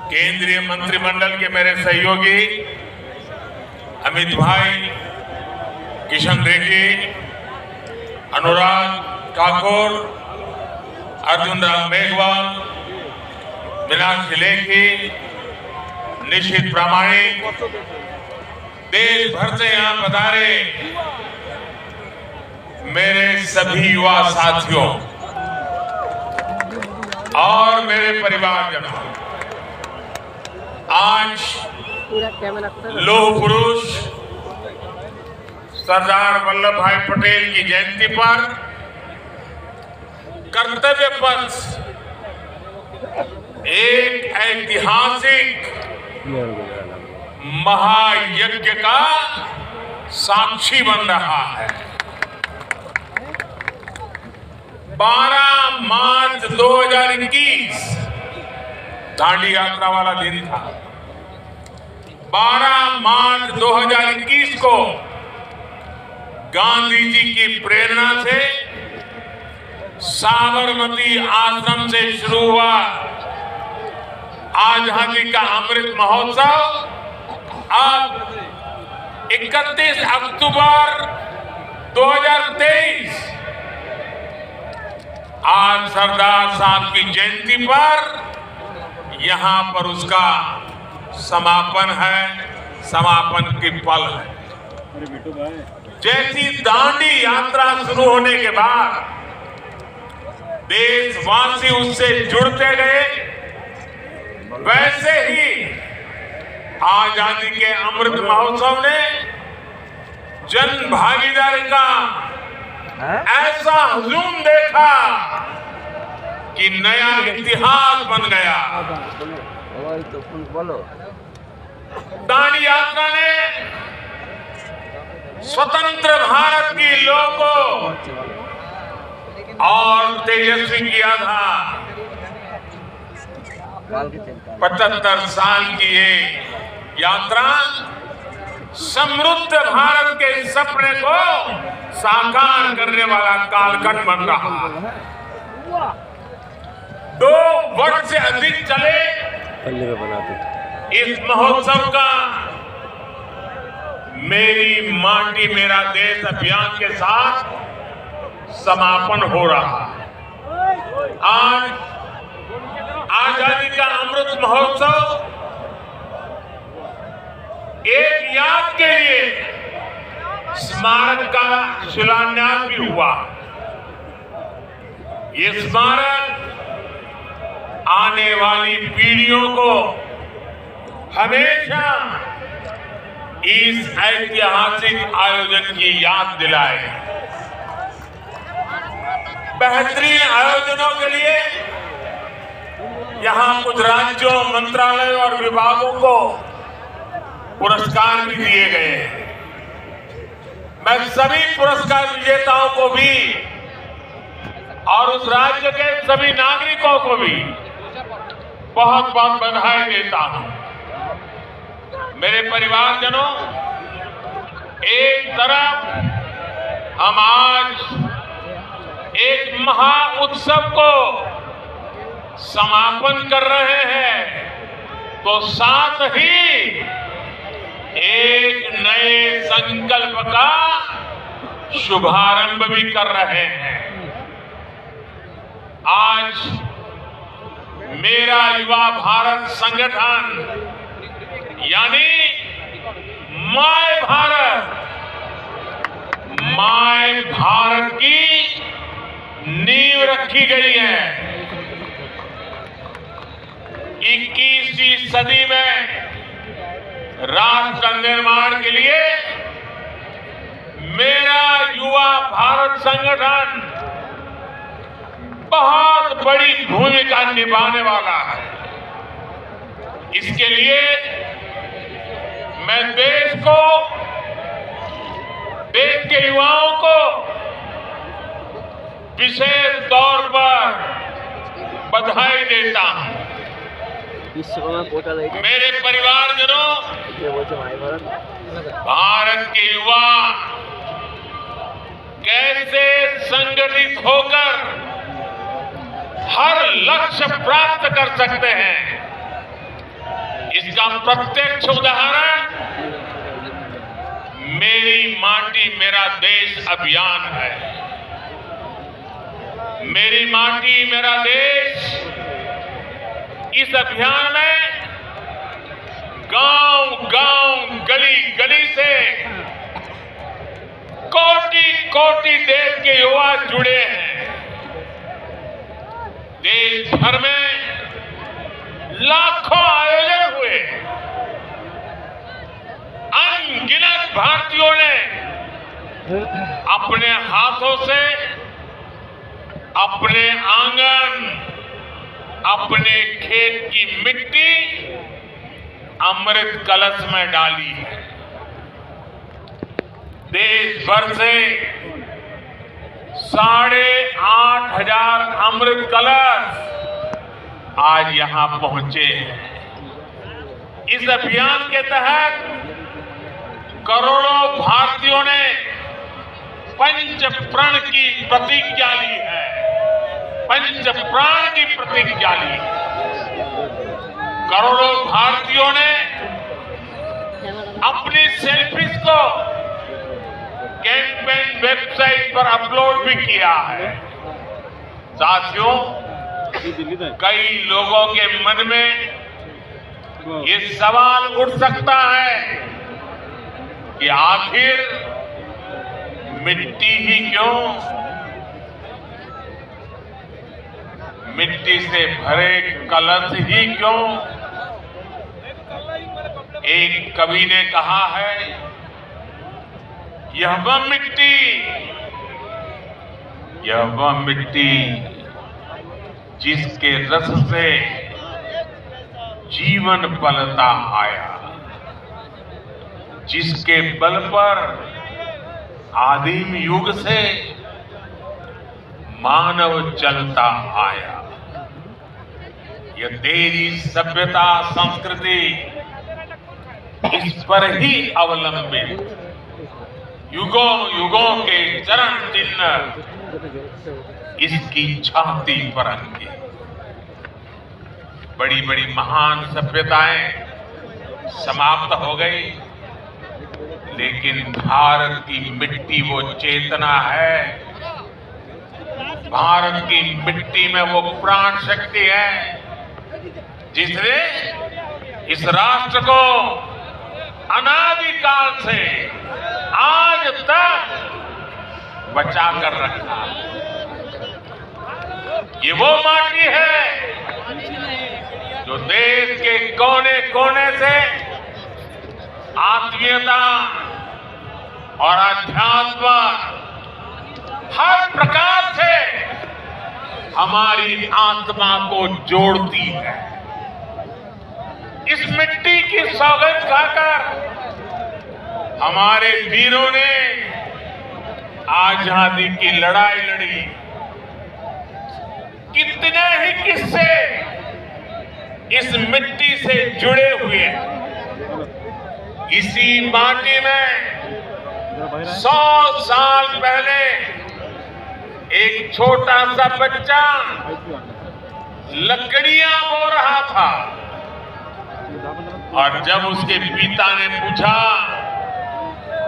केंद्रीय मंत्रिमंडल के मेरे सहयोगी अमित भाई, किशन रेड्डी, अनुराग ठाकुर, अर्जुन राम मेघवाल, मीनाक्षी लेखी, निशित प्रामाणिक, देश भर से यहाँ पधारे मेरे सभी युवा साथियों और मेरे परिवारजनों, आज लौह पुरुष सरदार वल्लभ भाई पटेल की जयंती पर कर्तव्य पथ एक ऐतिहासिक महायज्ञ का साक्षी बन रहा है। 12 मार्च 2021 दांडी यात्रा वाला दिन था। 12 मार्च 2021 को गांधी जी की प्रेरणा से साबरमती आश्रम से शुरू हुआ आजादी का अमृत महोत्सव अब 31 अक्टूबर 2023 आज सरदार साहब की जयंती पर यहां पर उसका समापन है, समापन की पल है। जैसी दांडी यात्रा शुरू होने के बाद देशवासी उससे जुड़ते गए, वैसे ही आजादी के अमृत महोत्सव ने जन भागीदारी का ऐसा हुजूम देखा कि नया इतिहास बन गया। दांडी यात्रा ने स्वतंत्र भारत की लौ को और तेजस्वी किया था। 75 साल की ये यात्रा समृद्ध भारत के सपने को साकार करने वाला कालखंड बन रहा है। 2 वर्ष से अधिक चले इस महोत्सव का मेरी माटी मेरा देश अभियान के साथ समापन हो रहा है। आज आजादी का अमृत महोत्सव एक याद के लिए स्मारक का शिलान्यास भी हुआ। ये स्मारक आने वाली पीढ़ियों को हमेशा इस ऐतिहासिक आयोजन की याद दिलाए। बेहतरीन आयोजनों के लिए यहां कुछ राज्यों, मंत्रालयों और विभागों को पुरस्कार भी दिए गए हैं। मैं सभी पुरस्कार विजेताओं को भी और उस राज्य के सभी नागरिकों को भी बहुत बहुत बधाई देता हूं। मेरे परिवारजनों, एक तरफ हम आज एक महा उत्सव को समापन कर रहे हैं, तो साथ ही एक नए संकल्प का शुभारंभ भी कर रहे हैं। आज मेरा युवा भारत संगठन यानी माय भारत की नींव रखी गई है। 21वीं सदी में राष्ट्र निर्माण के लिए मेरा युवा भारत संगठन बहुत बड़ी भूमिका निभाने वाला है। इसके लिए मैं देश के युवाओं को विशेष तौर पर बधाई देता हूं। मेरे परिवारजनों, भारत के युवा कैसे संगठित होकर हर लक्ष्य प्राप्त कर सकते हैं। इसका प्रत्यक्ष उदाहरण मेरी माटी मेरा देश अभियान है। मेरी माटी मेरा देश, इस अभियान में गांव गांव गली गली से कोटि कोटि देश के युवा जुड़े हैं। देश भर में लाखों आयोजन हुए। अनगिनत भारतीयों ने अपने हाथों से अपने आंगन, अपने खेत की मिट्टी अमृत कलश में डाली है। देश भर से 8,500 अमृत कलश आज यहां पहुंचे हैं। इस अभियान के तहत करोड़ों भारतीयों ने पंच प्रण की प्रतिज्ञा ली है। पंच प्राण की प्रतिज्ञा ली। करोड़ों भारतीयों ने अपनी सेल्फीज को कैंपेन वेबसाइट पर अपलोड भी किया है। साथियों, कई लोगों के मन में ये सवाल उठ सकता है कि आखिर मिट्टी ही क्यों? मिट्टी से भरे कलश ही क्यों? एक कवि ने कहा है, यह वह मिट्टी जिसके रस से जीवन पलता आया, जिसके बल पर आदिम युग से मानव चलता आया। यह तेरी सभ्यता संस्कृति इस पर ही अवलंबित युगों युगों के चरण चिन्ह इसकी छाती पर अंके। बड़ी बड़ी महान सभ्यताएं समाप्त हो गई, लेकिन भारत की मिट्टी वो चेतना है, भारत की मिट्टी में वो प्राण शक्ति है जिसने इस राष्ट्र को अनादिकाल से आज तक बचा कर रखा। ये वो माटी है जो देश के कोने कोने से आत्मीयता और अध्यात्म हर प्रकार से हमारी आत्मा को जोड़ती है। इस मिट्टी की सौगंध खाकर हमारे वीरों ने आजादी की लड़ाई लड़ी। कितने ही किस्से इस मिट्टी से जुड़े हुए हैं। इसी माटी में 100 साल पहले एक छोटा सा बच्चा लकड़ियां बो रहा था, और जब उसके पिता ने पूछा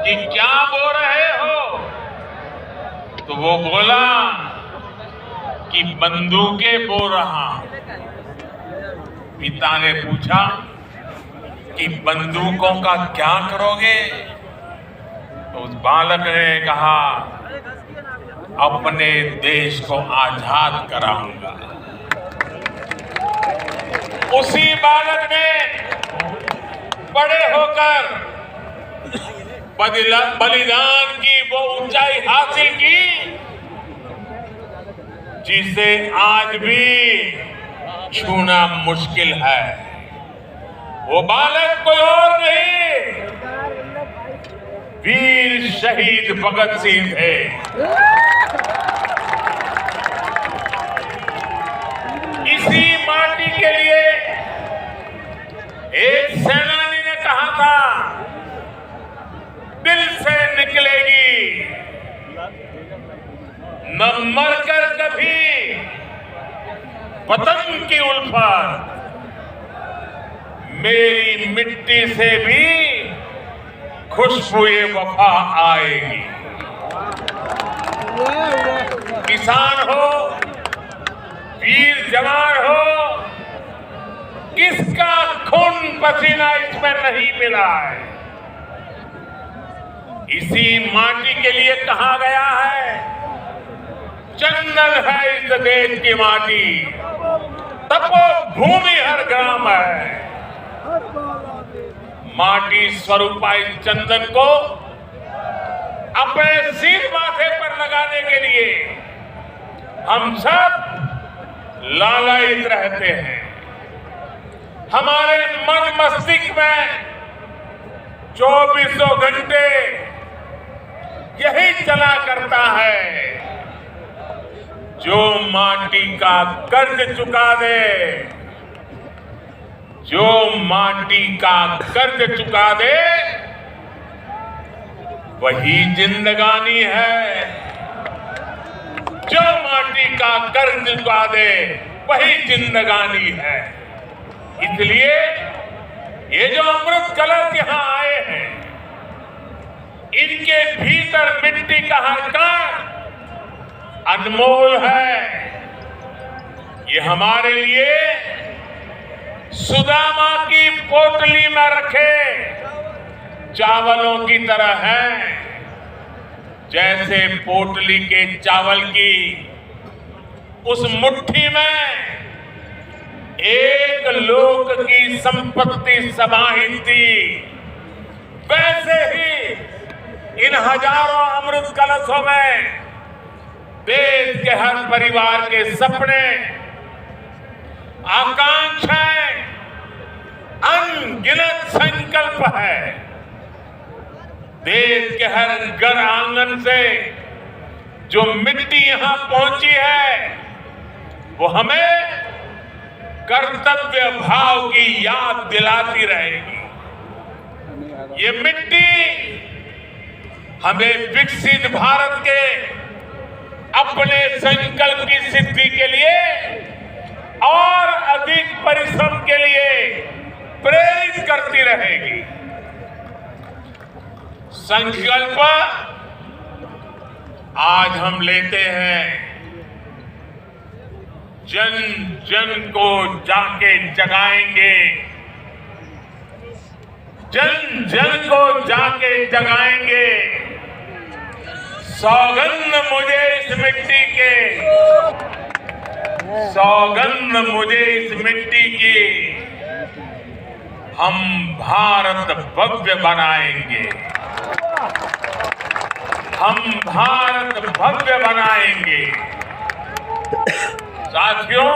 कि क्या बो रहे हो, तो वो बोला कि बंदूकें बो रहा। पिता ने पूछा कि बंदूकों का क्या करोगे? तो उस बालक ने कहा, अपने देश को आजाद कराऊंगा। उसी बालक ने बड़े होकर बलिदान की वो ऊंचाई हासिल की जिसे आज भी छूना मुश्किल है। वो बालक कोई और नहीं, वीर शहीद भगत सिंह थे। इसी माटी के लिए एक सेनानी ने कहा था, दिल से निकलेगी, न मरकर कभी वतन की उल्फत मेरी मिट्टी से भी खुशबुए वफा आएगी। किसान हो, वीर जवान हो, किसका खून पसीना इसमें नहीं मिला है। इसी माटी के लिए कहा गया है, जंगल है इस देश की माटी, तपो भूमि हर ग्राम है। माटी स्वरूपा इस चंदन को अपने सिर माथे पर लगाने के लिए हम सब लालायित रहते हैं। हमारे मन मस्तिष्क में 24 घंटे यही चला करता है, जो माटी का कर्ज चुका दे, जो माटी का कर्ज चुका दे वही जिंदगानी है। जो माटी का कर्ज चुका दे वही जिंदगानी है। इसलिए ये जो अमृत कलश यहाँ आए हैं, इनके भीतर मिट्टी का हर कण अनमोल है। ये हमारे लिए सुदामा की पोटली में रखे चावलों की तरह है। जैसे पोटली के चावल की उस मुट्ठी में एक लोक की संपत्ति समाहित थी, वैसे ही इन हजारों अमृत कलशों में देश के हर परिवार के सपने, आकांक्षाएं, अनगिनत संकल्प है। देश के हर घर आंगन से जो मिट्टी यहां पहुंची है, वो हमें कर्तव्य भाव की याद दिलाती रहेगी। ये मिट्टी हमें विकसित भारत के अपने संकल्प की सिद्धि के लिए और अधिक परिश्रम के लिए प्रेरित करती रहेगी। संकल्प आज हम लेते हैं, जन जन को जाके जगाएंगे, जन जन को जाके जगाएंगे। सौगंध मुझे इस मिट्टी के, सौगंध मुझे इस मिट्टी की, हम भारत भव्य बनाएंगे, हम भारत भव्य बनाएंगे। साथियों,